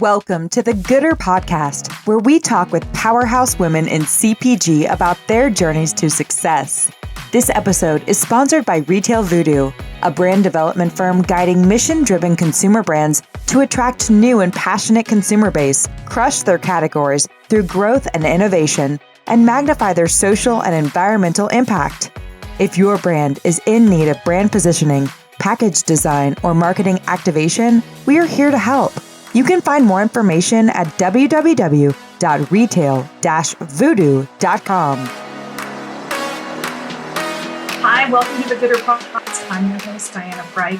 Welcome to the Gooder Podcast, where we talk with powerhouse women in CPG about their journeys to success. This episode is sponsored by Retail Voodoo, a brand development firm guiding mission-driven consumer brands to attract new and passionate consumer base, crush their categories through growth and innovation, and magnify their social and environmental impact. If your brand is in need of brand positioning, package design, or marketing activation, we are here to help. You can find more information at www.retail-voodoo.com. Hi, welcome to the Gooder Podcast. I'm your host, Diana Bright.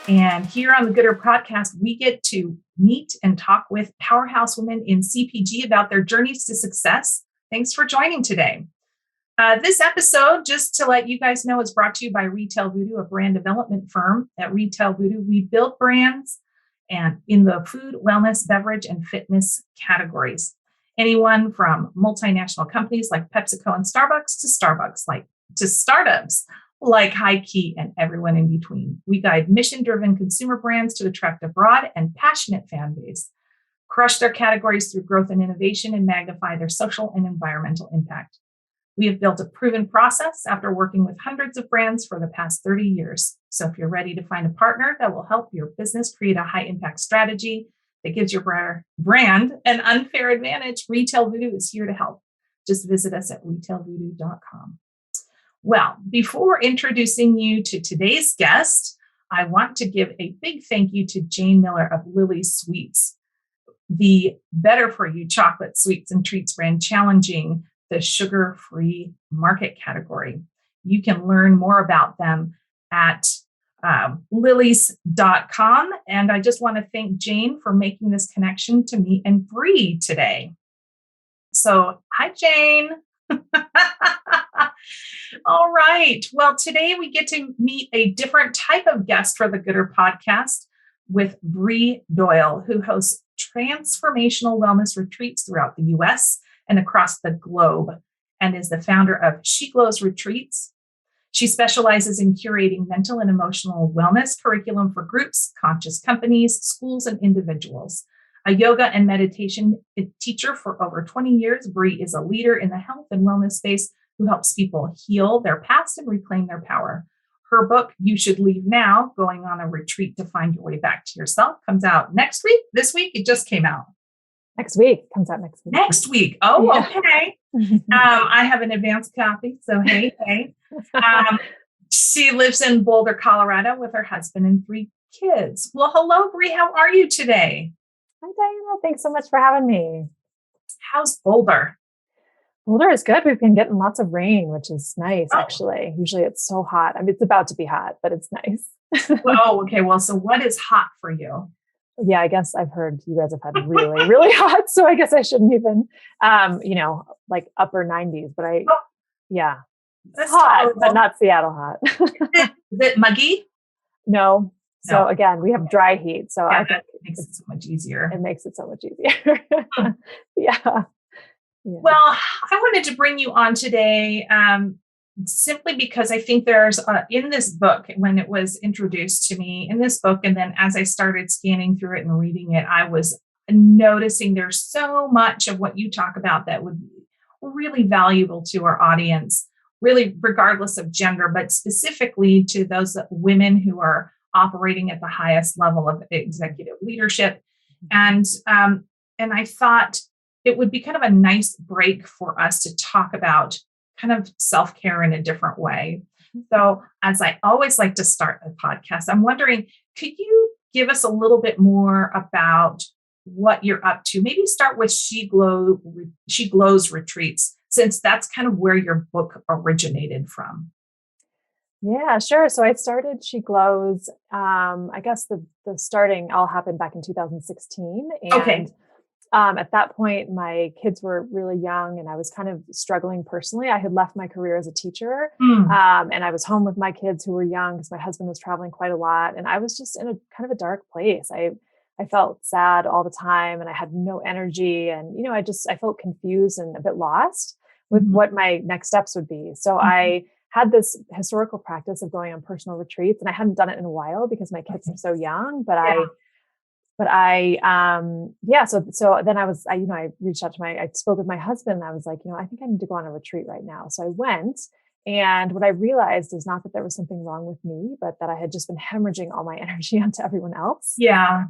And here on the Gooder Podcast, we get to meet and talk with powerhouse women in CPG about their journeys to success. Thanks for joining today. This episode, just to let you guys know, is brought to you by Retail Voodoo, a brand development firm. At Retail Voodoo, we build brands and in the food, wellness, beverage, and fitness categories. Anyone from multinational companies like PepsiCo and Starbucks to startups like High Key and everyone in between. We guide mission-driven consumer brands to attract a broad and passionate fan base, crush their categories through growth and innovation, and magnify their social and environmental impact. We have built a proven process after working with hundreds of brands for the past 30 years. So if you're ready to find a partner that will help your business create a high-impact strategy that gives your brand an unfair advantage, Retail Voodoo is here to help. Just visit us at retailvoodoo.com. Well, before introducing you to today's guest, I want to give a big thank you to Jane Miller of Lily's Sweets, the better for you chocolate sweets and treats brand challenging the sugar-free market category. You can learn more about them at lilies.com. And I just want to thank Jane for making this connection to me and Brie today. So, hi, Jane. All right. Well, today we get to meet a different type of guest for the Gooder Podcast with Brie Doyle, who hosts transformational wellness retreats throughout the U.S. and across the globe, and is the founder of She Glows Retreats. She specializes in curating mental and emotional wellness curriculum for groups, conscious companies, schools, and individuals. A yoga and meditation teacher for over 20 years, Brie is a leader in the health and wellness space who helps people heal their past and reclaim their power. Her book, You Should Leave Now, Going on a Retreat to Find Your Way Back to Yourself, comes out next week. This week, it just came out. Next week. Comes out next week. Next week. Oh, okay. I have an advanced copy. So, hey. She lives in Boulder, Colorado with her husband and 3 kids. Well, hello, Brie. How are you today? Hi, Diana. Thanks so much for having me. How's Boulder? Boulder is good. We've been getting lots of rain, which is nice, actually. Usually it's so hot. I mean, it's about to be hot, but it's nice. Okay. Well, so what is hot for you? Yeah, I guess I've heard you guys have had really, really hot. So I guess I shouldn't even, like upper 90s, but yeah, it's hot, tolerable. But not Seattle hot. Is it muggy? No. So again, we have dry heat. So I think it makes it so much easier. It makes it so much easier. Yeah. Well, I wanted to bring you on today simply because I think there's in this book, when it was introduced to me in this book, and then as I started scanning through it and reading it, I was noticing there's so much of what you talk about that would be really valuable to our audience, really regardless of gender, but specifically to those women who are operating at the highest level of executive leadership. And I thought it would be kind of a nice break for us to talk about kind of self-care in a different way. So as I always like to start a podcast, I'm wondering, could you give us a little bit more about what you're up to? Maybe start with She Glows Retreats, since that's kind of where your book originated from. Yeah, sure. So I started She Glows. I guess the starting all happened back in 2016. And at that point, my kids were really young and I was kind of struggling personally. I had left my career as a teacher and I was home with my kids who were young because my husband was traveling quite a lot. And I was just in a kind of a dark place. I felt sad all the time and I had no energy. And, I felt confused and a bit lost with what my next steps would be. So I had this historical practice of going on personal retreats, and I hadn't done it in a while because my kids are so young, but but so then I reached out to I spoke with my husband and I was like, I think I need to go on a retreat right now. So I went. And what I realized is not that there was something wrong with me, but that I had just been hemorrhaging all my energy onto everyone else. Yeah.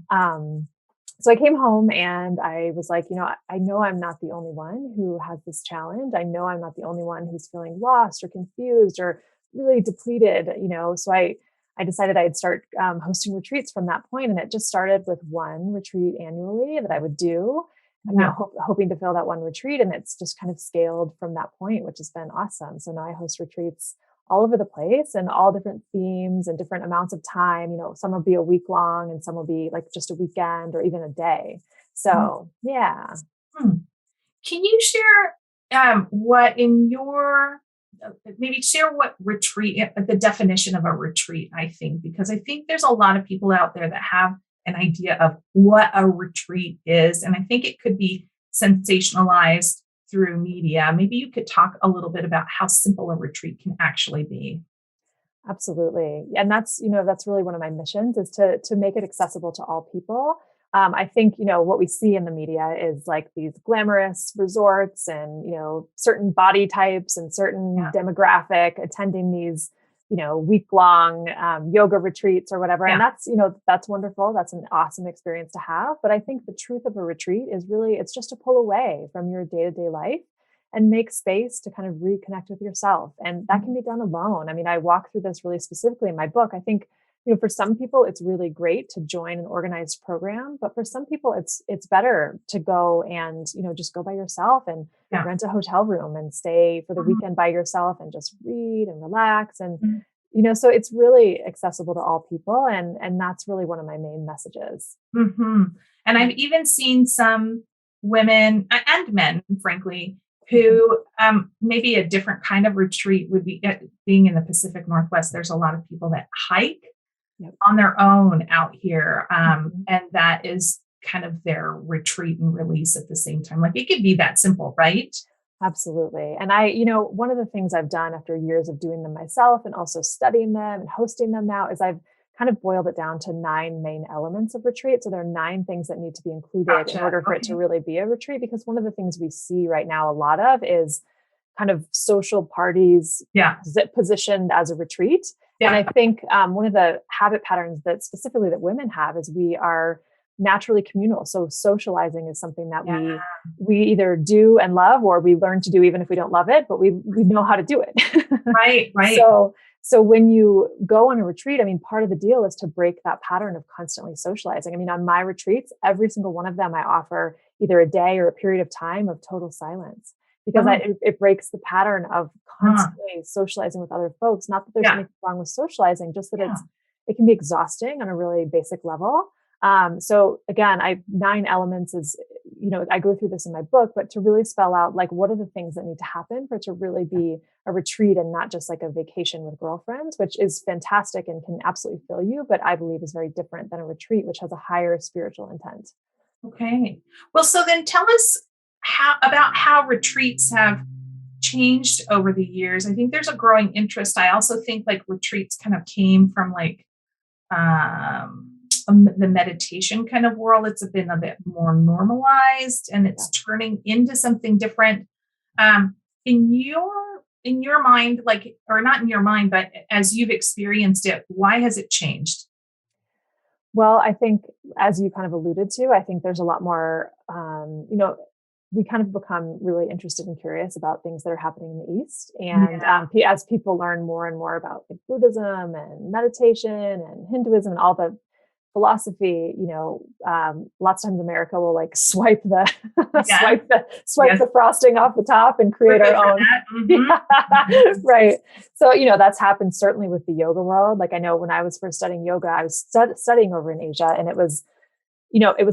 So I came home and I was like, I know I'm not the only one who has this challenge. I know I'm not the only one who's feeling lost or confused or really depleted, So I decided I'd start hosting retreats from that point. And it just started with one retreat annually that I would do. I'm now hoping to fill that one retreat. And it's just kind of scaled from that point, which has been awesome. So now I host retreats all over the place and all different themes and different amounts of time. Some will be a week long and some will be like just a weekend or even a day. So, yeah. Can you share maybe share what retreat, the definition of a retreat, I think, because I think there's a lot of people out there that have an idea of what a retreat is. And I think it could be sensationalized through media. Maybe you could talk a little bit about how simple a retreat can actually be. Absolutely. And that's really one of my missions is to make it accessible to all people. I think, what we see in the media is like these glamorous resorts and, certain body types and certain demographic attending these, week-long yoga retreats or whatever. And that's wonderful. That's an awesome experience to have. But I think the truth of a retreat is really, it's just to pull away from your day-to-day life and make space to kind of reconnect with yourself. And that can be done alone. I mean, I walk through this really specifically in my book. I think, for some people, it's really great to join an organized program, but for some people, it's better to go and, just go by yourself and rent a hotel room and stay for the weekend by yourself and just read and relax. And, so it's really accessible to all people. And that's really one of my main messages. Mm-hmm. And I've even seen some women and men, frankly, who maybe a different kind of retreat would be being in the Pacific Northwest. There's a lot of people that hike on their own out here. And that is kind of their retreat and release at the same time. Like it could be that simple, right? Absolutely. And one of the things I've done after years of doing them myself and also studying them and hosting them now is I've kind of boiled it down to 9 main elements of retreat. So there are 9 things that need to be included in order for it to really be a retreat. Because one of the things we see right now a lot of is kind of social parties positioned as a retreat. Yeah. And I think one of the habit patterns that specifically that women have is we are naturally communal. So socializing is something that we either do and love, or we learn to do even if we don't love it, but we know how to do it. Right. So when you go on a retreat, I mean, part of the deal is to break that pattern of constantly socializing. I mean, on my retreats, every single one of them, I offer either a day or a period of time of total silence, because it breaks the pattern of constantly socializing with other folks. Not that there's anything wrong with socializing, just that it can be exhausting on a really basic level. So again, 9 elements is, I go through this in my book, but to really spell out like, what are the things that need to happen for it to really be a retreat and not just like a vacation with girlfriends, which is fantastic and can absolutely fill you, but I believe is very different than a retreat, which has a higher spiritual intent. Okay. Well, so then tell us about how retreats have changed over the years. I think there's a growing interest. I also think like retreats kind of came from like, the meditation kind of world. It's been a bit more normalized and it's turning into something different. In your mind, like, or not in your mind, but as you've experienced it, why has it changed? Well, I think as you kind of alluded to, I think there's a lot more, we kind of become really interested and curious about things that are happening in the East. And as people learn more and more about like Buddhism and meditation and Hinduism and all the philosophy, lots of times America will like swipe the frosting off the top and create our own. Right. So, that's happened certainly with the yoga world. Like I know when I was first studying yoga, I was studying over in Asia, and it was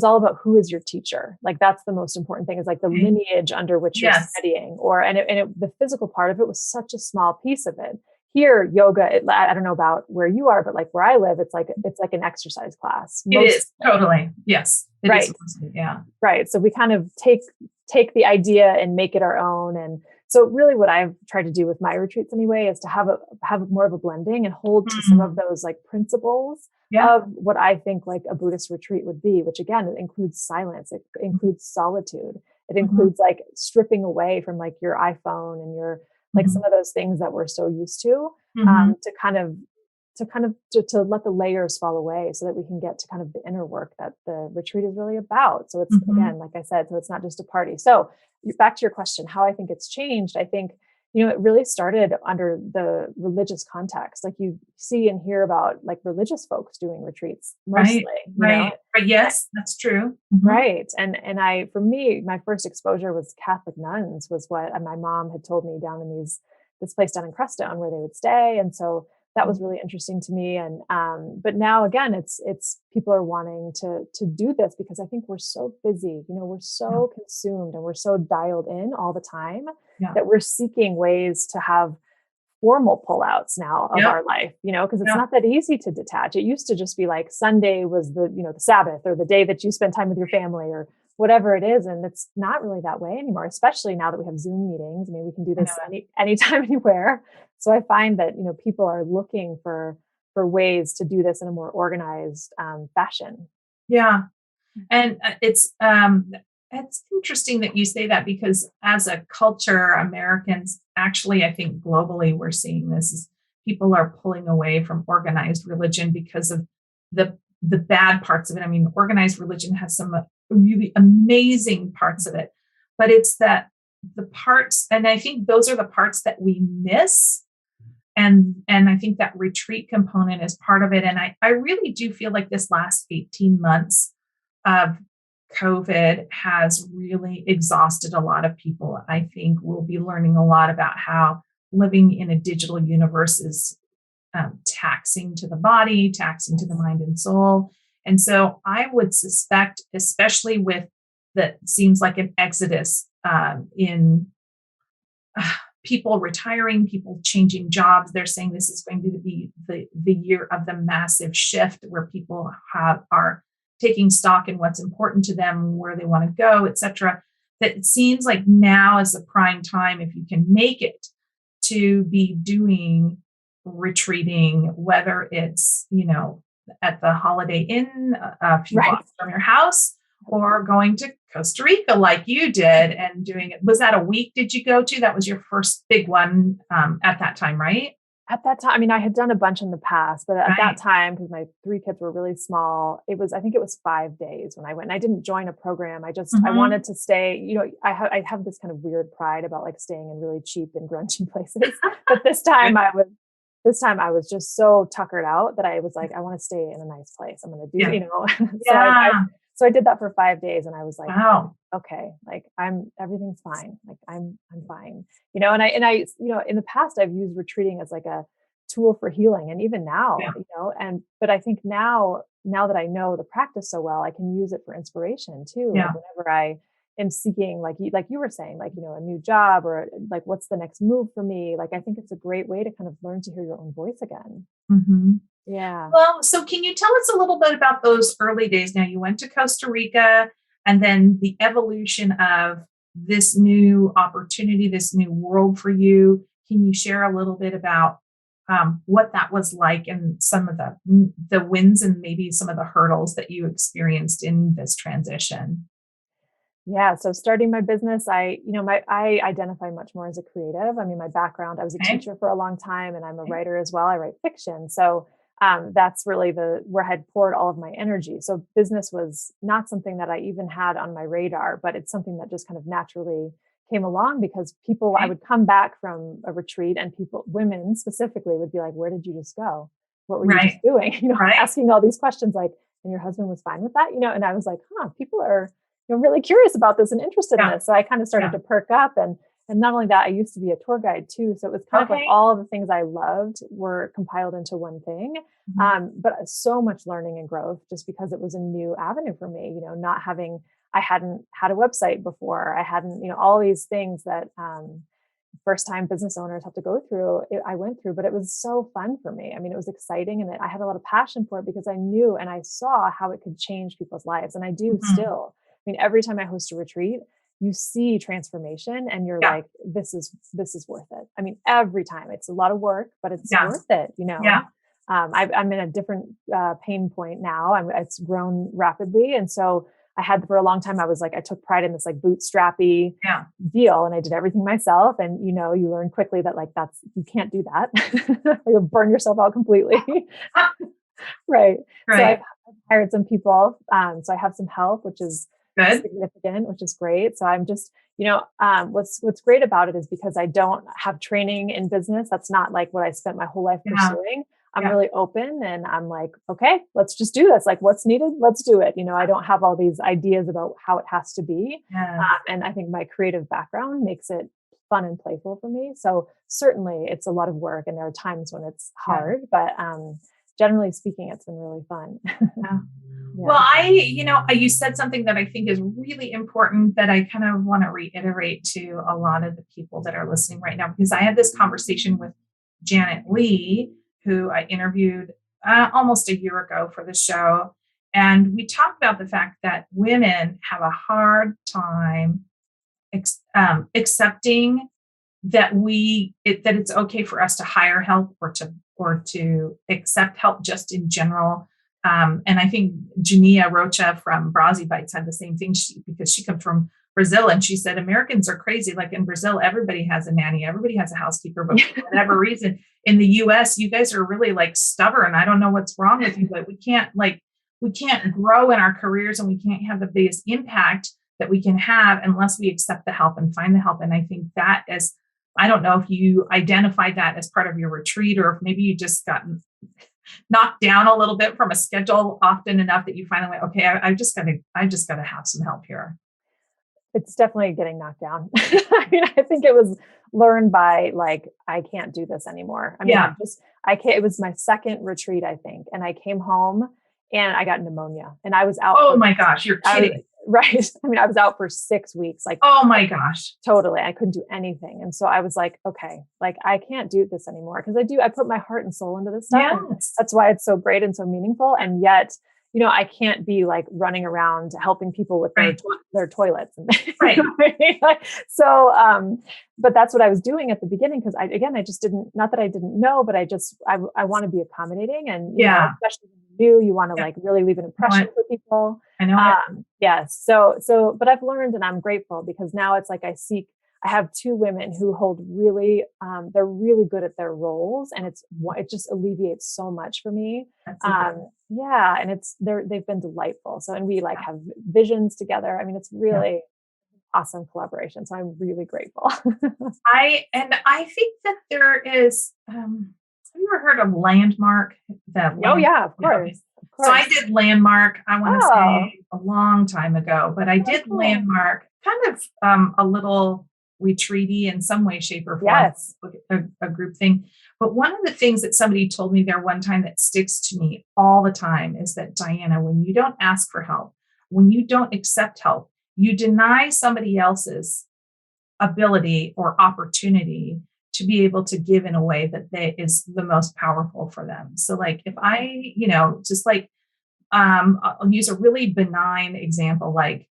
all about who is your teacher. Like that's the most important thing, is like the lineage under which you're studying, the physical part of it was such a small piece of it. Here, yoga, I don't know about where you are, but like where I live, it's like an exercise class. It is totally. Yes. It right. is. Yeah. Right. So we kind of take the idea and make it our own. And So really what I've tried to do with my retreats anyway is to have more of a blending and hold to some of those like principles of what I think like a Buddhist retreat would be, which again, it includes silence. It includes solitude. It includes like stripping away from like your iPhone and your, like some of those things that we're so used to to let the layers fall away so that we can get to kind of the inner work that the retreat is really about. So it's again, like I said, so it's not just a party. So back to your question, how I think it's changed. I think, it really started under the religious context. Like you see and hear about like religious folks doing retreats mostly. Right. Yes, that's true. Right. And for me, my first exposure was Catholic nuns was what my mom had told me down in this place down in Crestone where they would stay. And so that was really interesting to me. And, but now again, it's people are wanting to do this because I think we're so busy, we're so consumed and we're so dialed in all the time that we're seeking ways to have formal pullouts now of our life, because it's not that easy to detach. It used to just be like Sunday was the Sabbath or the day that you spend time with your family or whatever it is. And it's not really that way anymore, especially now that we have Zoom meetings. I mean, we can do this anytime, anywhere. So I find that, people are looking for ways to do this in a more organized fashion. Yeah. And it's interesting that you say that because as a culture, Americans, actually, I think globally, we're seeing this is people are pulling away from organized religion because of the bad parts of it. I mean, organized religion has some really amazing parts of it, but it's that the parts, and I think those are the parts that we miss. And I think that retreat component is part of it. And I really do feel like this last 18 months of COVID has really exhausted a lot of people. I think we'll be learning a lot about how living in a digital universe is taxing to the body, taxing to the mind and soul. And so I would suspect, especially with that seems like an exodus in people retiring, people changing jobs. They're saying this is going to be the year of the massive shift where people are taking stock in what's important to them, where they want to go, et cetera. That it seems like now is the prime time, if you can make it, to be doing retreating, whether it's, at the Holiday Inn a few blocks from your house, or going to Costa Rica like you did and doing it. Was that a week did you go to? That was your first big one at that time, right? At that time, I mean, I had done a bunch in the past, but at that time, because my 3 kids were really small, I think it was 5 days when I went, and I didn't join a program. I wanted to stay, I have this kind of weird pride about like staying in really cheap and grungy places. But this time I was just so tuckered out that I was like, I want to stay in a nice place. I'm going to do, So I did that for 5 days and I was like, wow, okay, like everything's fine. Like I'm fine, and I, in the past I've used retreating as like a tool for healing. And even now, but I think now that I know the practice so well, I can use it for inspiration too. Like whenever I am seeking, like you were saying, like, a new job or like, what's the next move for me? Like, I think it's a great way to kind of learn to hear your own voice again. Mm-hmm. Yeah. Well, so can you tell us a little bit about those early days? Now you went to Costa Rica and then the evolution of this new opportunity, this new world for you. Can you share a little bit about what that was like and some of the wins and maybe some of the hurdles that you experienced in this transition? Yeah. So starting my business, I identify much more as a creative. I mean, my background, I was a teacher for a long time and I'm a writer as well. I write fiction. So that's really where I had poured all of my energy. So business was not something that I even had on my radar, but it's something that just kind of naturally came along because I would come back from a retreat and women specifically would be like, where did you just go? What were you just doing? Asking all these questions like, and your husband was fine with that, and I was like, people are really curious about this and interested in this. So I kind of started to perk up and not only that, I used to be a tour guide too. So it was kind of like all of the things I loved were compiled into one thing. But so much learning and growth just because it was a new avenue for me, I hadn't had a website before. I hadn't, all these things that first time business owners have to go through, I went through, but it was so fun for me. I mean, it was exciting and I had a lot of passion for it because I knew and I saw how it could change people's lives. And I do still. I mean, every time I host a retreat, you see transformation and you're like, this is worth it. I mean, every time it's a lot of work, but it's worth it, Yeah. I'm in a different pain point now. It's grown rapidly. And so I had for a long time, I was like, I took pride in this like bootstrappy deal and I did everything myself. And, you learn quickly that like, you can't do that or you'll burn yourself out completely. Right. So I've hired some people. So I have some help, which is significant, which is great. So I'm just, what's great about it is because I don't have training in business. That's not like what I spent my whole life pursuing. I'm really open and I'm like, okay, let's just do this. Like what's needed, let's do it. I don't have all these ideas about how it has to be. And I think my creative background makes it fun and playful for me. So certainly it's a lot of work and there are times when it's hard, but generally speaking, it's been really fun. Well, you said something that I think is really important that I kind of want to reiterate to a lot of the people that are listening right now, because I had this conversation with Janet Lee, who I interviewed almost a year ago for the show. And we talked about the fact that women have a hard time accepting that that it's okay for us to hire help or to accept help just in general. And I think Jania Rocha from Bries Bites had the same thing because she comes from Brazil, and she said Americans are crazy. Like in Brazil, everybody has a nanny, everybody has a housekeeper, but for whatever reason, in the US, you guys are really like stubborn. I don't know what's wrong with you, but we can't grow in our careers and we can't have the biggest impact that we can have unless we accept the help and find the help. And I think that is, I don't know if you identified that as part of your retreat or if maybe you just gotten knocked down a little bit from a schedule often enough that you finally went, okay, I just gotta have some help here. It's definitely getting knocked down. I mean, I think it was learned by like, I can't do this anymore. I mean, I can't, it was my second retreat, I think. And I came home and I got pneumonia and I was out. Oh my gosh, you're kidding. Right. I mean, I was out for 6 weeks. Like, oh my gosh. Totally. I couldn't do anything. And so I was like, okay, like I can't do this anymore. Cause I put my heart and soul into this stuff. Yes. That's why it's so great and so meaningful. And yet, I can't be like running around helping people with their toilets. Right. So, but that's what I was doing at the beginning. Cause I just didn't, not that I didn't know, but I want to be accommodating and, especially when you're new, you want to like really leave an impression for people. I know. Yes. So, but I've learned and I'm grateful because now it's like I have 2 women who hold really, they're really good at their roles and it just alleviates so much for me. And they've been delightful. So, and we like have visions together. I mean, it's really awesome collaboration. So I'm really grateful. I think that there is, have you ever heard of Landmark? Oh yeah, of course. So I did Landmark, I want to say a long time ago, but I did Landmark kind of a little retreaty in some way, shape or form. Yes. A group thing. But one of the things that somebody told me there one time that sticks to me all the time is that, Diana, when you don't ask for help, when you don't accept help, you deny somebody else's ability or opportunity to be able to give in a way that is the most powerful for them. So like if I, just like, I'll use a really benign example. Like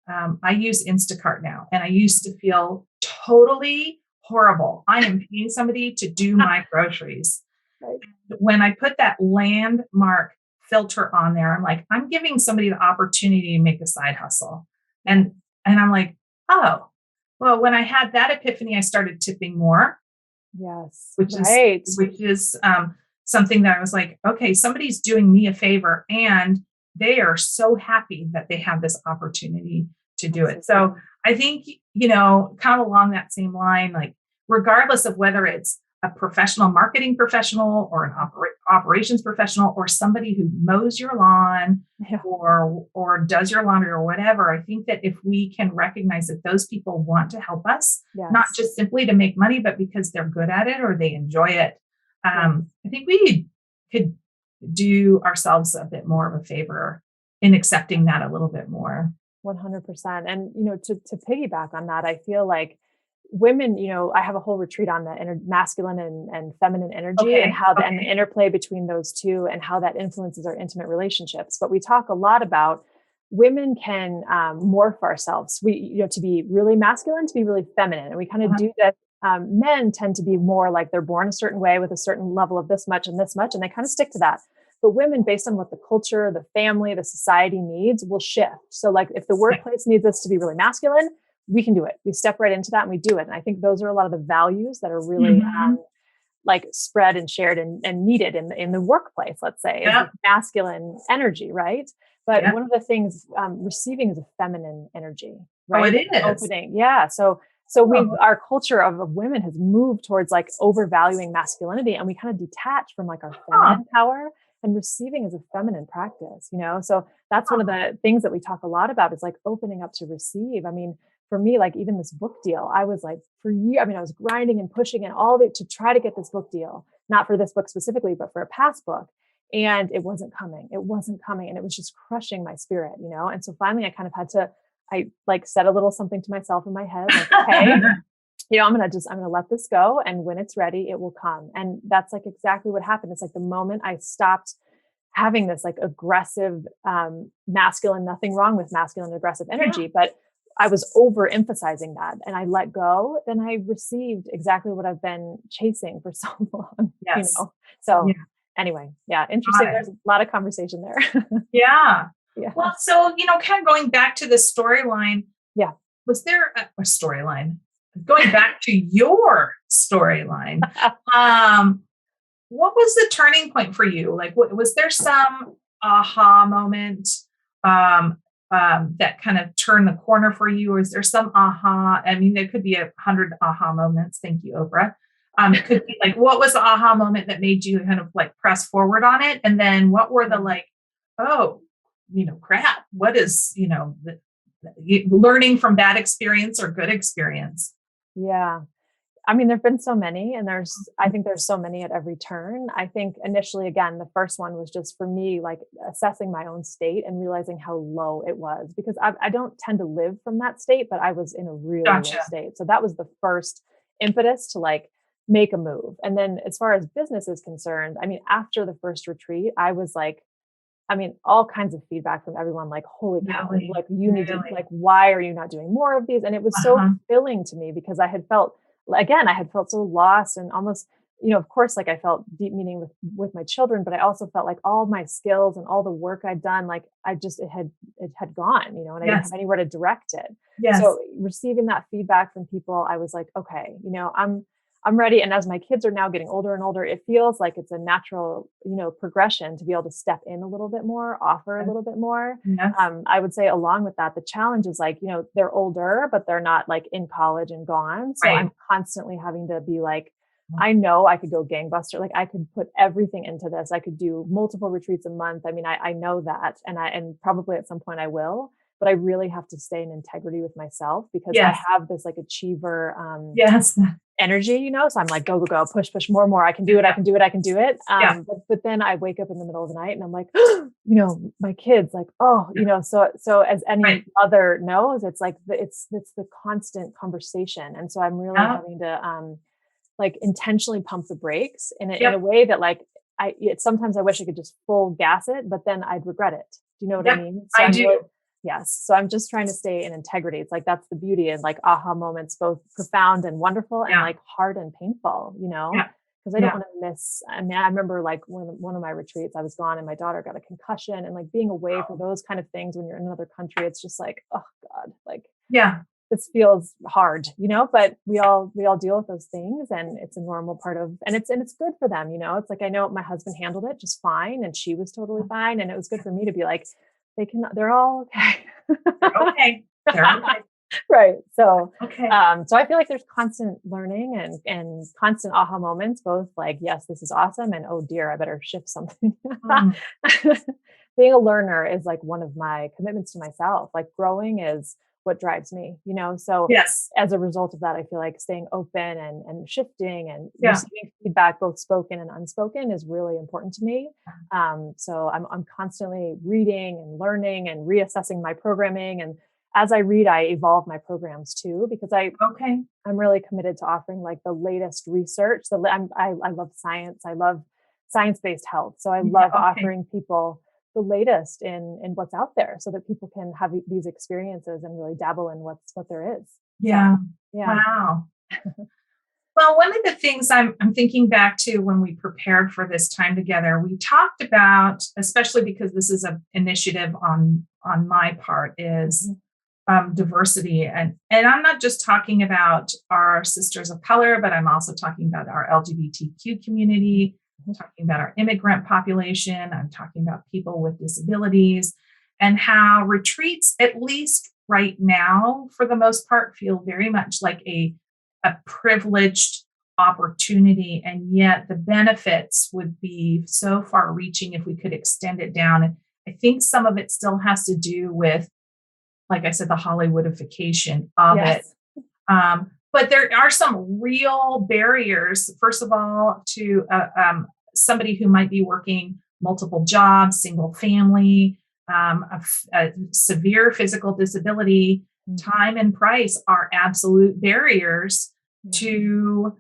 I use Instacart now, and I used to feel totally horrible. I am paying somebody to do my groceries. Right. When I put that Landmark filter on there, I'm like, I'm giving somebody the opportunity to make a side hustle. And I'm like, oh, well, when I had that epiphany, I started tipping more. Yes. Which is something that I was like, okay, somebody's doing me a favor and they are so happy that they have this opportunity to do it. So I think, kind of along that same line, like regardless of whether it's a professional marketing professional or an operations professional or somebody who mows your lawn or does your laundry or whatever, I think that if we can recognize that those people want to help us, not just simply to make money, but because they're good at it or they enjoy it, I think we could do ourselves a bit more of a favor in accepting that a little bit more. 100%. And, to piggyback on that, I feel like women, I have a whole retreat on the masculine and feminine energy and how and the interplay between those two and how that influences our intimate relationships. But we talk a lot about women can morph ourselves. To be really masculine, to be really feminine, and we kind of do that. Men tend to be more like they're born a certain way with a certain level of this much, and they kind of stick to that. But women, based on what the culture, the family, the society needs, will shift. So like if the workplace needs us to be really masculine, we can do it. We step right into that and we do it. And I think those are a lot of the values that are really like spread and shared and needed in the workplace, let's say, is masculine energy, right? But one of the things, receiving is a feminine energy, right? Oh, it is. Opening. Yeah. So our culture of women has moved towards like overvaluing masculinity, and we kind of detach from like our feminine power, and receiving is a feminine practice, So that's one of the things that we talk a lot about, is like opening up to receive. I mean, for me, like even this book deal, I was like for years, I was grinding and pushing and all of it to try to get this book deal, not for this book specifically, but for a past book. And it wasn't coming. And it was just crushing my spirit, And so finally I kind of had to, I like said a little something to myself in my head, like, okay, I'm going to let this go. And when it's ready, it will come. And that's like exactly what happened. It's like the moment I stopped having this like aggressive, masculine, nothing wrong with masculine aggressive energy, but I was overemphasizing that, and I let go, then I received exactly what I've been chasing for so long, So anyway, interesting. There's a lot of conversation there. Yeah. Well, so, kind of going back to the storyline. Yeah. Was there a storyline? Going back to your storyline, what was the turning point for you? Like, was there some aha moment that kind of turned the corner for you? Or is there some aha? I mean, there could be 100 aha moments. Thank you, Oprah. It could be like, what was the aha moment that made you kind of like press forward on it? And then what were the like, oh, crap, what is, learning from bad experience or good experience? Yeah. I mean, there've been so many, and I think there's so many at every turn. I think initially, again, the first one was just for me, like assessing my own state and realizing how low it was, because I don't tend to live from that state, but I was in a really low state. So that was the first impetus to like make a move. And then as far as business is concerned, I mean, after the first retreat, I was like, all kinds of feedback from everyone, like, holy cow, like you need to, like, why are you not doing more of these? And it was so filling to me, because I had felt so lost and almost, of course, like I felt deep meaning with my children, but I also felt like all my skills and all the work I'd done, like it had gone, and I didn't have anywhere to direct it. Yes. So receiving that feedback from people, I was like, okay, I'm ready. And as my kids are now getting older and older, it feels like it's a natural, progression to be able to step in a little bit more, offer a little bit more. Yes. I would say along with that, the challenge is like, they're older, but they're not like in college and gone. So I'm constantly having to be like, I know I could go gangbuster. Like I could put everything into this. I could do multiple retreats a month. I mean, I know that, and probably at some point I will, but I really have to stay in integrity with myself, because I have this like achiever, energy, so I'm like, go, push, more. I can do it. But then I wake up in the middle of the night and I'm like, my kids, like, so as any mother knows, it's like, it's the constant conversation. And so I'm really having to, like intentionally pump the brakes in a way that like, sometimes I wish I could just full gas it, but then I'd regret it. Do you know what I mean? So I do. Yes. So I'm just trying to stay in integrity. It's like, that's the beauty, and like aha moments, both profound and wonderful and like hard and painful, because I don't want to miss. I mean, I remember like one of my retreats, I was gone and my daughter got a concussion, and like being away for those kind of things when you're in another country, it's just like, oh God, like, this feels hard, but we all deal with those things, and it's a normal part of, and it's good for them. It's like, I know my husband handled it just fine, and she was totally fine. And it was good for me to be like, they're all okay. They're okay. Right. So, so I feel like there's constant learning and constant aha moments, both like, yes, this is awesome, and oh dear, I better shift something. Being a learner is like one of my commitments to myself. Like growing is what drives me, So as a result of that, I feel like staying open and shifting and receiving feedback, both spoken and unspoken, is really important to me. So I'm constantly reading and learning and reassessing my programming. And as I read, I evolve my programs too, because I'm really committed to offering like the latest research. I love science. I love science-based health. So I love offering people the latest in what's out there so that people can have these experiences and really dabble in what there is. Yeah. So, yeah. Wow. Well, one of the things I'm thinking back to when we prepared for this time together, we talked about, especially because this is an initiative on my part, is diversity. And I'm not just talking about our sisters of color, but I'm also talking about our LGBTQ community, I'm talking about our immigrant population, I'm talking about people with disabilities, and how retreats, at least right now, for the most part, feel very much like a privileged opportunity. And yet the benefits would be so far reaching if we could extend it down. And I think some of it still has to do with, like I said, the Hollywoodification of it. But there are some real barriers, first of all, to somebody who might be working multiple jobs, single family, a severe physical disability. Time and price are absolute barriers to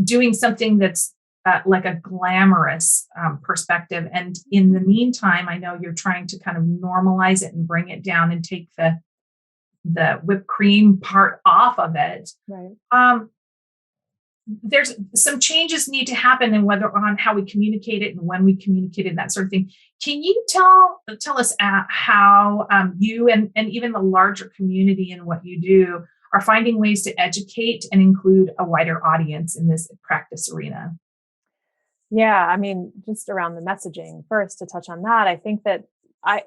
doing something that's like a glamorous perspective. And in the meantime, I know you're trying to kind of normalize it and bring it down and take the whipped cream part off of it. Right. There's some changes need to happen in whether on how we communicate it and when we communicate it and that sort of thing. Can you tell us how you and even the larger community and what you do are finding ways to educate and include a wider audience in this practice arena? Yeah, I mean, just around the messaging first, to touch on that, I think that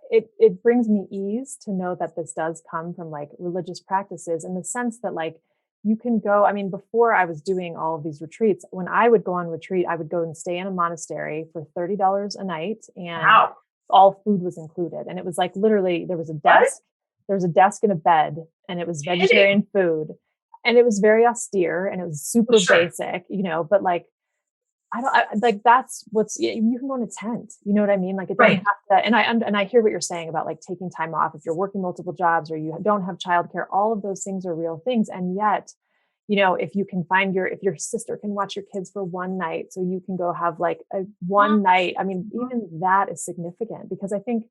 it brings me ease to know that this does come from like religious practices, in the sense that like you can go, I mean, before I was doing all of these retreats, when I would go on retreat, I would go and stay in a monastery for $30 a night, and all food was included. And it was like, literally, there was a desk and a bed, and it was vegetarian food, and it was very austere, and it was super basic, but like, like that's you can go in a tent, you know what I mean? Like it doesn't have to, and I hear what you're saying about like taking time off if you're working multiple jobs or you don't have childcare, all of those things are real things. And yet, if you can find if your sister can watch your kids for one night, so you can go have like a one night, I mean, even that is significant, because I think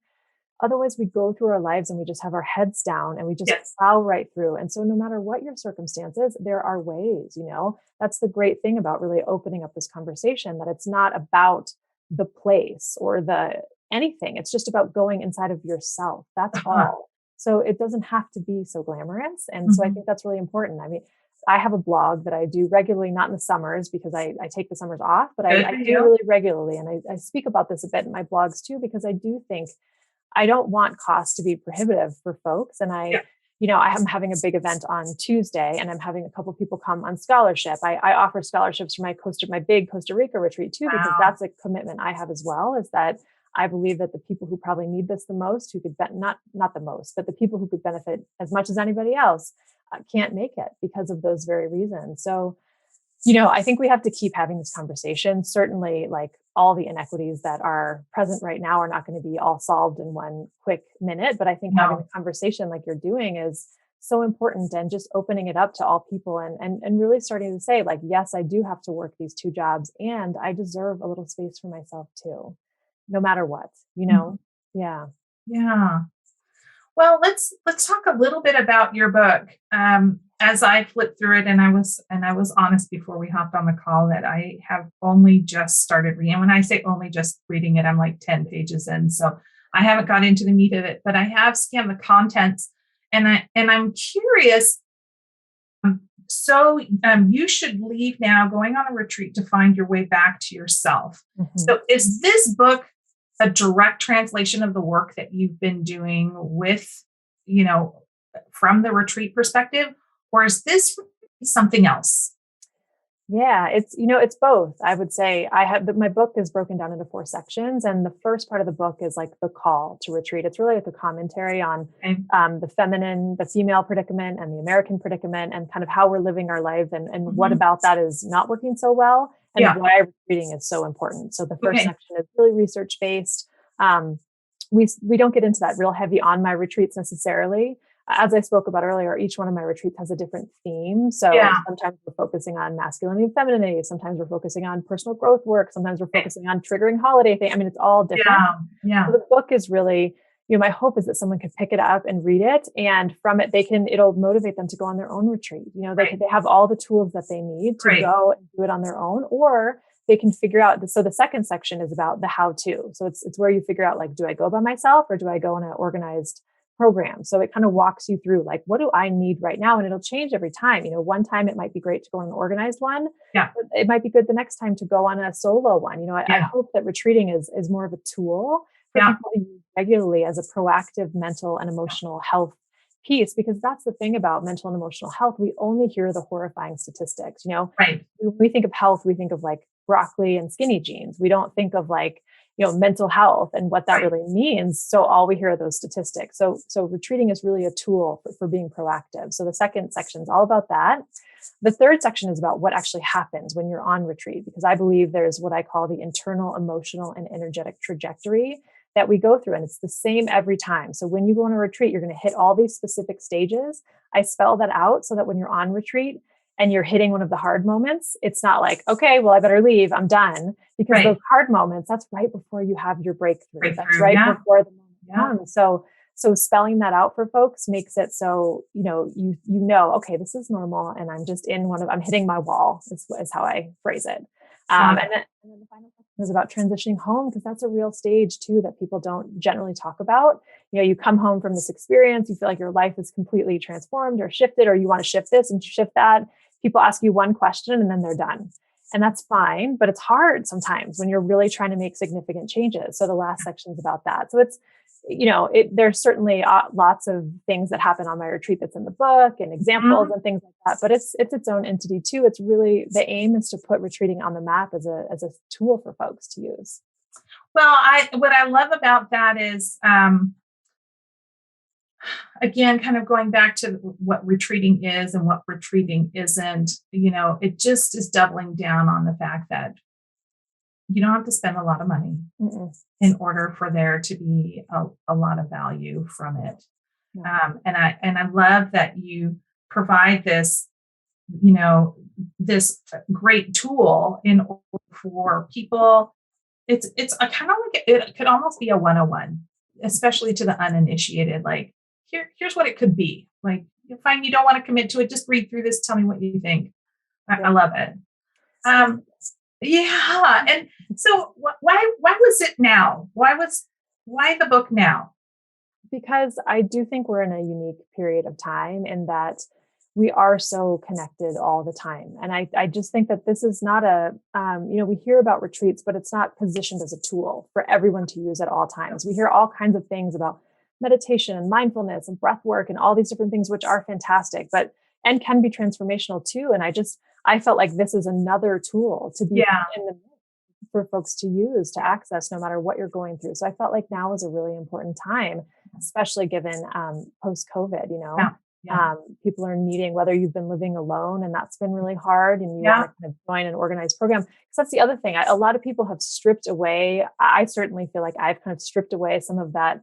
otherwise we go through our lives and we just have our heads down and we just plow right through. And so no matter what your circumstances, there are ways, that's the great thing about really opening up this conversation, that it's not about the place or anything. It's just about going inside of yourself. That's all. So it doesn't have to be so glamorous. And so I think that's really important. I mean, I have a blog that I do regularly, not in the summers because I take the summers off, but I do really regularly. And I speak about this a bit in my blogs too, because I do think I don't want costs to be prohibitive for folks. And I am having a big event on Tuesday, and I'm having a couple of people come on scholarship. I offer scholarships for my big Costa Rica retreat too, because that's a commitment I have as well, is that I believe that the people who probably need this the most, who could not the most, but the people who could benefit as much as anybody else can't make it because of those very reasons. So, I think we have to keep having this conversation. Certainly, like all the inequities that are present right now are not going to be all solved in one quick minute. But I think having a conversation like you're doing is so important, and just opening it up to all people and really starting to say, like, yes, I do have to work these two jobs, and I deserve a little space for myself too, no matter what, Yeah. Yeah. Well, let's talk a little bit about your book. As I flipped through it, and I was honest before we hopped on the call that I have only just started reading. And when I say only just reading it, I'm like 10 pages in, so I haven't got into the meat of it. But I have scanned the contents, and I'm curious. So you should leave now, going on a retreat to find your way back to yourself. So is this book a direct translation of the work that you've been doing with, from the retreat perspective, or is this something else? Yeah, it's both. I would say my book is broken down into 4 sections, and the first part of the book is like the call to retreat. It's really like a commentary on the female predicament and the American predicament, and kind of how we're living our lives, and what about that is not working so well, and why retreating is so important. So the first section is really research based. We don't get into that real heavy on my retreats necessarily. as I spoke about earlier, each one of my retreats has a different theme. So sometimes we're focusing on masculinity and femininity. Sometimes we're focusing on personal growth work. Sometimes we're focusing on triggering holiday things. I mean, it's all different. So the book is really, my hope is that someone could pick it up and read it. And from it, it'll motivate them to go on their own retreat. They have all the tools that they need to go and do it on their own, or they can figure out. So the second section is about the how to. So it's where you figure out, like, do I go by myself or do I go in an organized program? So it kind of walks you through, like, what do I need right now? And it'll change every time. One time it might be great to go on an organized one. But it might be good the next time to go on a solo one. I hope that retreating is more of a tool for people to use regularly as a proactive mental and emotional health piece, because that's the thing about mental and emotional health. We only hear the horrifying statistics. When we think of health, we think of like broccoli and skinny jeans. We don't think of like, mental health and what that really means. So all we hear are those statistics. So retreating is really a tool for being proactive. So the second section is all about that. The third section is about what actually happens when you're on retreat, because I believe there's what I call the internal, emotional, and energetic trajectory that we go through. And it's the same every time. So when you go on a retreat, you're going to hit all these specific stages. I spell that out so that when you're on retreat and you're hitting one of the hard moments, it's not like, okay, well, I better leave, I'm done. Because those hard moments, that's right before you have your breakthrough. That's right before the moment comes. So spelling that out for folks makes it so, okay, this is normal. And I'm just I'm hitting my wall is how I phrase it. And then the final section is about transitioning home, because that's a real stage too that people don't generally talk about. You come home from this experience, you feel like your life is completely transformed or shifted, or you want to shift this and shift that. People ask you one question and then they're done. And that's fine, but it's hard sometimes when you're really trying to make significant changes. So the last section is about that. So it's, there's certainly lots of things that happen on my retreat that's in the book and examples and things like that, but it's its own entity too. It's really, the aim is to put retreating on the map as a tool for folks to use. Well, what I love about that is, again, kind of going back to what retreating is and what retreating isn't, it just is doubling down on the fact that you don't have to spend a lot of money in order for there to be a lot of value from it. And I love that you provide this, this great tool in order for people. It's a kind of like, it could almost be a 101, especially to the uninitiated. Like, here's what it could be. Like, you find you don't want to commit to it, just read through this, tell me what you think. I love it. And so why was it now? Why the book now? Because I do think we're in a unique period of time in that we are so connected all the time. And I just think that this is not we hear about retreats, but it's not positioned as a tool for everyone to use at all times. We hear all kinds of things about meditation and mindfulness and breath work and all these different things, which are fantastic, and can be transformational too. And I felt like this is another tool to be in the for folks to use, to access, no matter what you're going through. So I felt like now is a really important time, especially given post-COVID, people are needing, whether you've been living alone and that's been really hard and you want to kind of join an organized program. Because that's the other thing. A lot of people have stripped away. I certainly feel like I've kind of stripped away some of that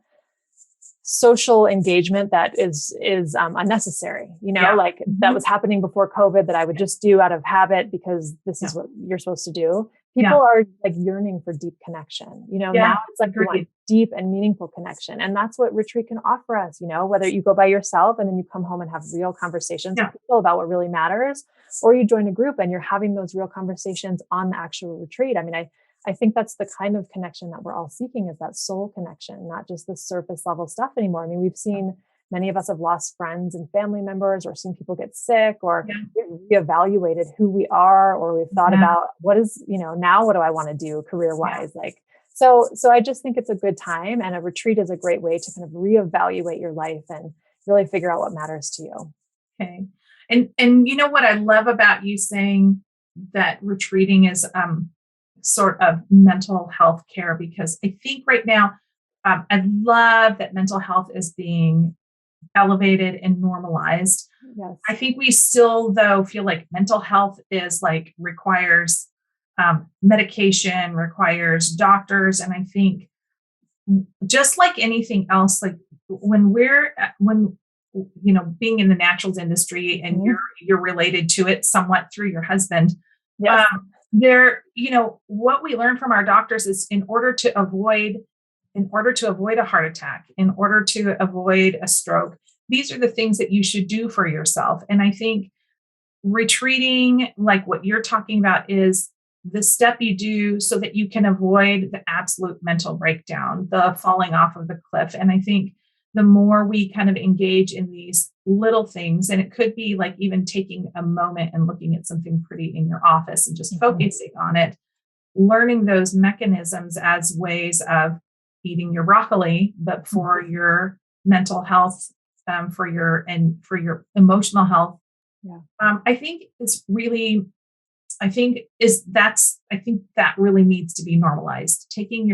social engagement that is unnecessary, that was happening before COVID that I would just do out of habit because this is what you're supposed to do. People are like yearning for deep connection, now it's like you want deep and meaningful connection. And that's what retreat can offer us, whether you go by yourself and then you come home and have real conversations with people about what really matters, or you join a group and you're having those real conversations on the actual retreat. I mean, I think that's the kind of connection that we're all seeking, is that soul connection, not just the surface level stuff anymore. I mean, we've seen many of us have lost friends and family members, or seen people get sick, or we've reevaluated who we are, or we've thought about what is, now what do I want to do career wise? So I just think it's a good time, and a retreat is a great way to kind of reevaluate your life and really figure out what matters to you. Okay. And you know what I love about you saying that retreating is, sort of mental health care, because I think right now, I love that mental health is being elevated and normalized. Yes. I think we still, though, feel like mental health is like requires medication, requires doctors. And I think just like anything else, like when being in the naturals industry, and you're related to it somewhat through your husband. Yes. What we learn from our doctors is in order to avoid a heart attack, in order to avoid a stroke, these are the things that you should do for yourself. And I think retreating, like what you're talking about, is the step you do so that you can avoid the absolute mental breakdown, the falling off of the cliff. And I think the more we kind of engage in these little things, and it could be like even taking a moment and looking at something pretty in your office and just focusing on it, learning those mechanisms as ways of eating your broccoli, but for your mental health, for your emotional health. I think that really needs to be normalized. Taking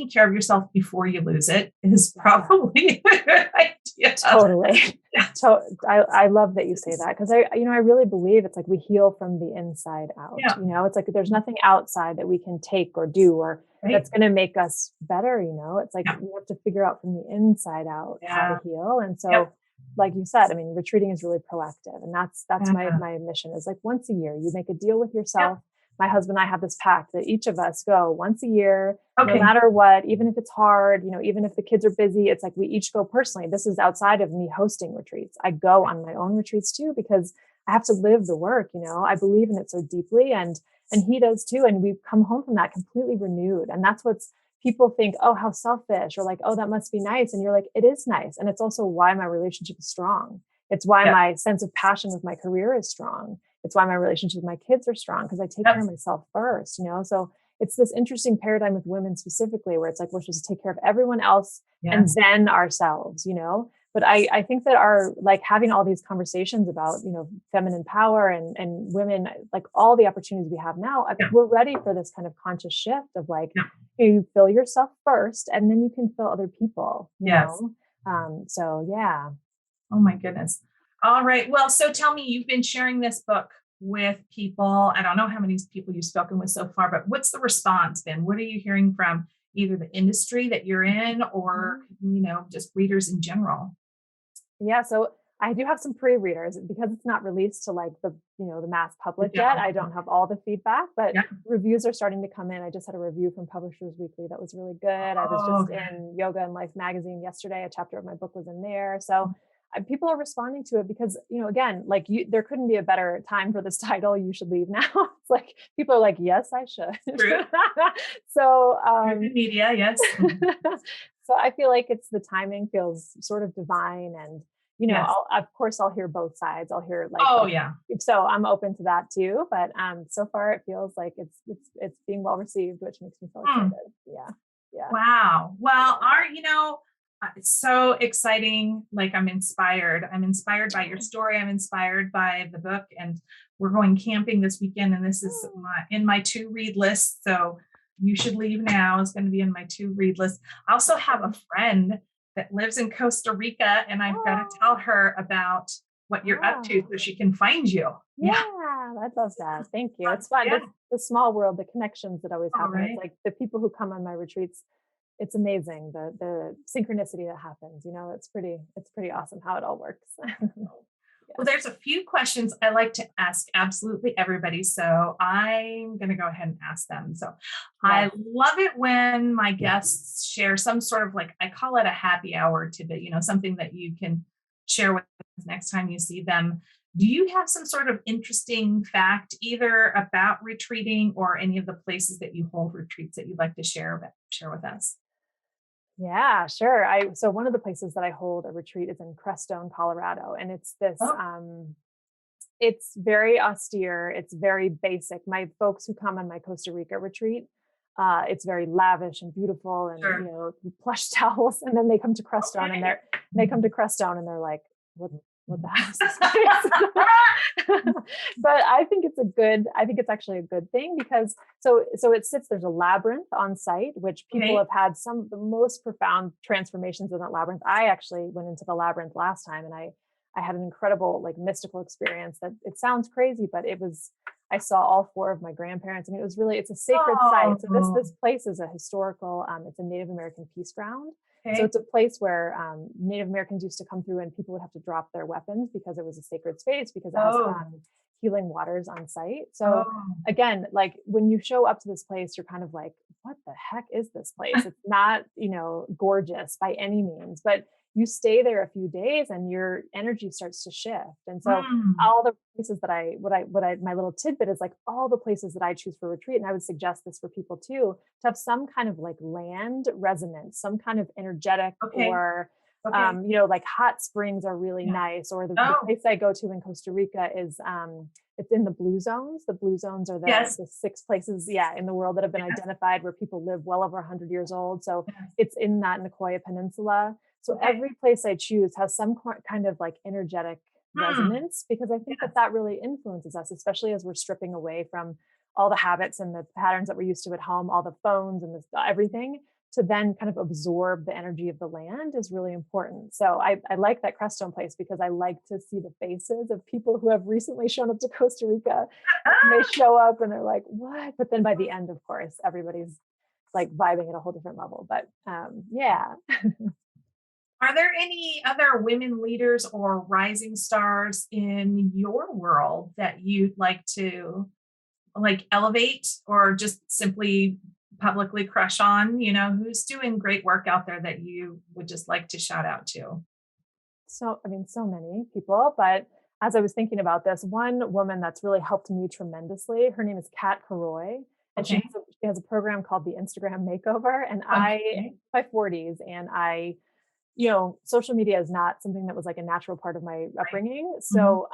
care of yourself before you lose it is probably a good idea. Totally. So I love that you say that, because I really believe it's like we heal from the inside out. It's like there's nothing outside that we can take or do or that's going to make us better. It's like we have to figure out from the inside out how to heal. And so like you said, I mean, retreating is really proactive, and that's my mission is like once a year, you make a deal with yourself. My husband and I have this pact that each of us go once a year, no matter what, even if it's hard, even if the kids are busy, it's like we each go personally. This is outside of me hosting retreats. I go on my own retreats too, because I have to live the work. I believe in it so deeply, and he does too. And we've come home from that completely renewed. And that's what's people think, oh, how selfish, or like, oh, that must be nice. And you're like, it is nice. And it's also why my relationship is strong. It's why my sense of passion with my career is strong. It's why my relationships with my kids are strong, because I take care of myself first, So it's this interesting paradigm with women specifically, where it's like, we're supposed to take care of everyone else and then ourselves, But I think that our, like, having all these conversations about, feminine power and women, like all the opportunities we have now, I think we're ready for this kind of conscious shift of like, you fill yourself first and then you can fill other people, you know? So yeah. Oh my goodness. All right. Well, so tell me, you've been sharing this book with people. I don't know how many people you've spoken with so far, but what's the response been? What are you hearing from either the industry that you're in or, just readers in general? Yeah. So I do have some pre-readers because it's not released to like the mass public yet. I don't have all the feedback, but reviews are starting to come in. I just had a review from Publishers Weekly that was really good. I was just in Yoga and Life magazine yesterday. A chapter of my book was in there. So people are responding to it because, again, like there couldn't be a better time for this title. You should leave now. It's like, people are like, yes, I should. True. So, media. Yes. So I feel like the timing feels sort of divine, and, I'll hear both sides. I'll hear like, so I'm open to that too. But, so far it feels like it's being well received, which makes me feel excited. Yeah. Wow. Well, it's so exciting. Like I'm inspired by your story. I'm inspired by the book, and we're going camping this weekend. And this is in my to read list. So You Should Leave Now is going to be in my to read list. I also have a friend that lives in Costa Rica, and I've got to tell her about what you're up to so she can find you. Yeah, I love that. Thank you. It's fun. Yeah. The small world, the connections that always happen. Right. It's like the people who come on my retreats. It's amazing the synchronicity that happens. It's pretty awesome how it all works. Well, there's a few questions I like to ask absolutely everybody. So I'm going to go ahead and ask them. So I love it when my guests share some sort of, like, I call it a happy hour tidbit, something that you can share with us next time you see them. Do you have some sort of interesting fact, either about retreating or any of the places that you hold retreats that you'd like to share with us? Yeah, sure. So one of the places that I hold a retreat is in Crestone, Colorado. And it's this, it's very austere. It's very basic. My folks who come on my Costa Rica retreat, it's very lavish and beautiful and, plush towels. And then they come to Crestone and they're like, what the hell is this place? But I think it's actually a good thing, because so there's a labyrinth on site, which people have had some of the most profound transformations in that labyrinth. I actually went into the labyrinth last time, and I had an incredible, like, mystical experience that it sounds crazy, but I saw all 4 of my grandparents. I mean, it's a sacred site. So this place is a historical, it's a Native American peace ground. Okay. So it's a place where Native Americans used to come through and people would have to drop their weapons because it was a sacred space, because it has healing waters on site. So again, like when you show up to this place, you're kind of like, what the heck is this place? It's not, gorgeous by any means, but you stay there a few days and your energy starts to shift. And so all the places that my little tidbit is like all the places that I choose for retreat. And I would suggest this for people too, to have some kind of like land resonance, some kind of energetic or, like hot springs are really nice. Or the place I go to in Costa Rica is, it's in the blue zones. The blue zones are the 6 places, in the world that have been identified where people live well over 100 years old. So it's in that Nicoya Peninsula. So every place I choose has some kind of like energetic resonance, because I think that really influences us, especially as we're stripping away from all the habits and the patterns that we're used to at home, all the phones and everything, to then kind of absorb the energy of the land is really important. So I like that Crestone place because I like to see the faces of people who have recently shown up to Costa Rica. And they show up and they're like, what? But then by the end, of course, everybody's like vibing at a whole different level. But Are there any other women leaders or rising stars in your world that you'd like to elevate or just simply publicly crush on? Who's doing great work out there that you would just like to shout out to? So many people, but as I was thinking about this, one woman that's really helped me tremendously, her name is Kat Karoy. And she has a program called the Instagram Makeover. And I'm in my 40s, and social media is not something that was like a natural part of my upbringing. So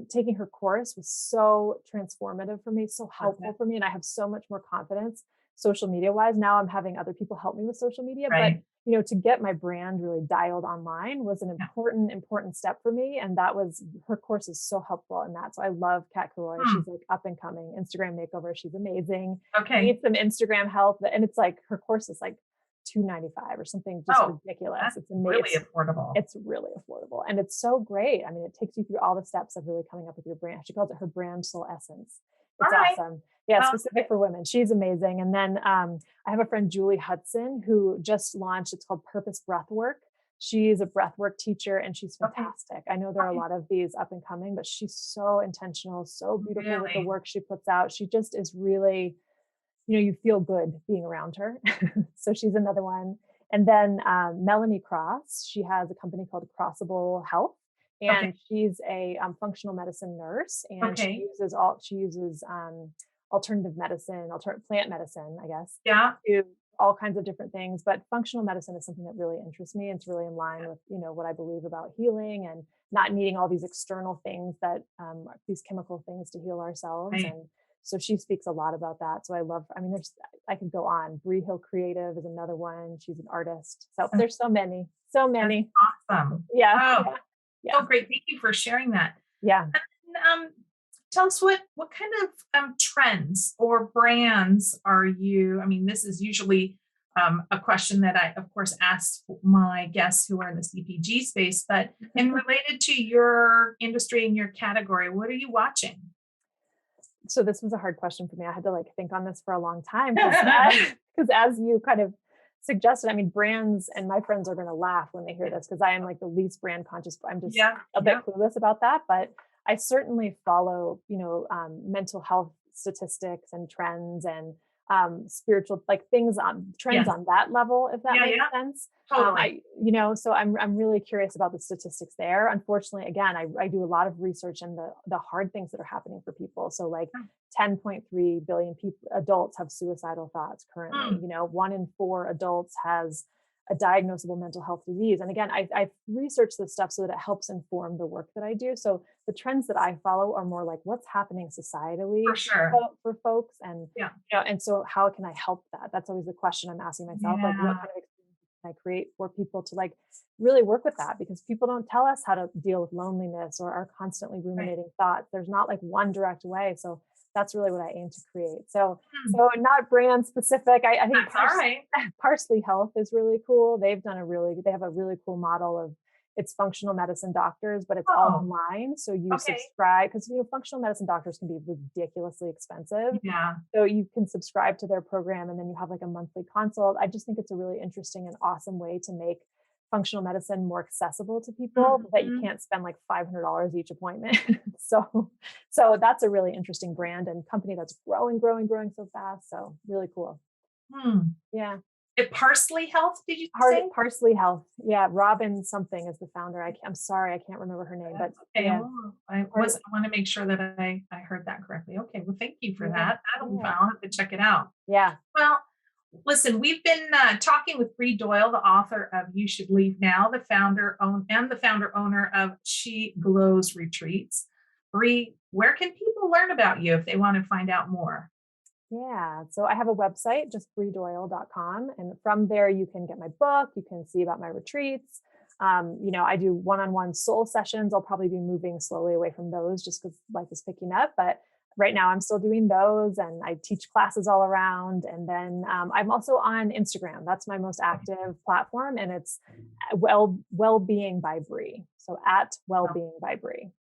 taking her course was so transformative for me, so helpful for me. And I have so much more confidence social media wise. Now I'm having other people help me with social media, but to get my brand really dialed online was an important step for me. And her course is so helpful in that. So I love Kat Karoy. She's like up and coming Instagram Makeover. She's amazing. Okay. Need some Instagram help. And it's like, her course is like $295 or something, just ridiculous. It's amazing. Really affordable. It's really affordable. And it's so great. I mean, it takes you through all the steps of really coming up with your brand. She calls it her brand soul essence. It's awesome. Yeah, specific for women. She's amazing. And then I have a friend, Julie Hudson, who just launched, it's called Purpose Breathwork. She's a breathwork teacher and she's fantastic. I know there are a lot of these up and coming, but she's so intentional, so beautiful with the work she puts out. She just is really, you feel good being around her. So she's another one. And then Melanie Cross, she has a company called Crossable Health. And she's a functional medicine nurse, and she uses alternative medicine, plant medicine, I guess, to all kinds of different things. But functional medicine is something that really interests me. It's really in line with, what I believe about healing and not needing all these external things these chemical things to heal ourselves. And so she speaks a lot about that. So I could go on. Brie Hill Creative is another one. She's an artist. So there's so many. That's awesome. Yeah. Oh. Yeah. Oh, great. Thank you for sharing that. Yeah. And, tell us what kind of trends or brands are you, this is usually a question that I, of course, ask my guests who are in the CPG space, but related to your industry and your category, what are you watching? So this was a hard question for me. I had to think on this for a long time because as you kind of suggested, brands, and my friends are going to laugh when they hear this because I am like the least brand conscious. I'm just a bit clueless about that, but I certainly follow, mental health statistics and trends and spiritual things on trends on that level, if that makes sense. Totally. So I'm really curious about the statistics there. Unfortunately, again, I do a lot of research and the hard things that are happening for people. So 10.3 billion adults have suicidal thoughts currently. 1 in 4 adults has a diagnosable mental health disease. And again, I've researched this stuff so that it helps inform the work that I do. So the trends that I follow are more like what's happening societally for folks. And, and so how can I help that? That's always the question I'm asking myself. What kind of experience can I create for people to really work with that? Because people don't tell us how to deal with loneliness or are constantly ruminating thoughts. There's not one direct way. So that's really what I aim to create. So not brand specific. I think Parsley Health is really cool. They have a really cool model of, it's functional medicine doctors, but it's all online. So you subscribe, because functional medicine doctors can be ridiculously expensive. Yeah. So you can subscribe to their program, and then you have like a monthly consult. I just think it's a really interesting and awesome way to make functional medicine more accessible to people, that you can't spend like $500 each appointment. So that's a really interesting brand and company that's growing so fast. So really cool. Yeah. Parsley Health, did you say? Parsley Health. Yeah. Robin something is the founder. I'm sorry, I can't remember her name, but okay. Yeah. I want to make sure that I heard that correctly. Okay. Well, thank you for that. I'll have to check it out. Yeah. Well, listen, we've been talking with Brie Doyle, the author of You Should Leave Now, the founder owner of She Glows Retreats. Brie, where can people learn about you if they want to find out more? Yeah. So I have a website, just briedoyle.com. And from there, you can get my book. You can see about my retreats. I do one-on-one soul sessions. I'll probably be moving slowly away from those just because life is picking up. But right now I'm still doing those, and I teach classes all around. And then I'm also on Instagram. That's my most active platform. And it's Wellbeing by Brie. So at Wellbeing by Brie.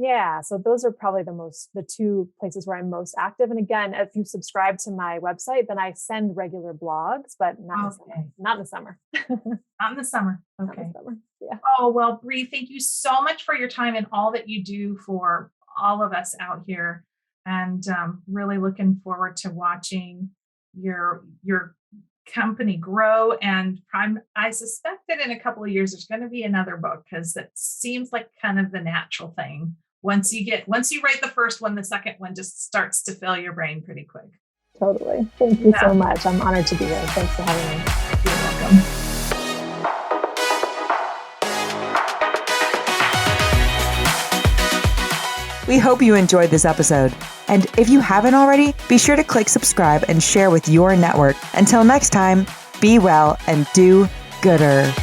Yeah. So those are probably the two places where I'm most active. And again, if you subscribe to my website, then I send regular blogs, but not in the summer. Not in the summer. Okay. Not in the summer. Yeah. Oh, well, Brie, thank you so much for your time and all that you do for all of us out here. And really looking forward to watching your company grow. And I suspect that in a couple of years, there's going to be another book, because that seems like kind of the natural thing. Once you write the first one, the second one just starts to fill your brain pretty quick. Totally. Thank you so much. I'm honored to be here. Thanks for having me. You're welcome. We hope you enjoyed this episode. And if you haven't already, be sure to click subscribe and share with your network. Until next time, be well and do gooder.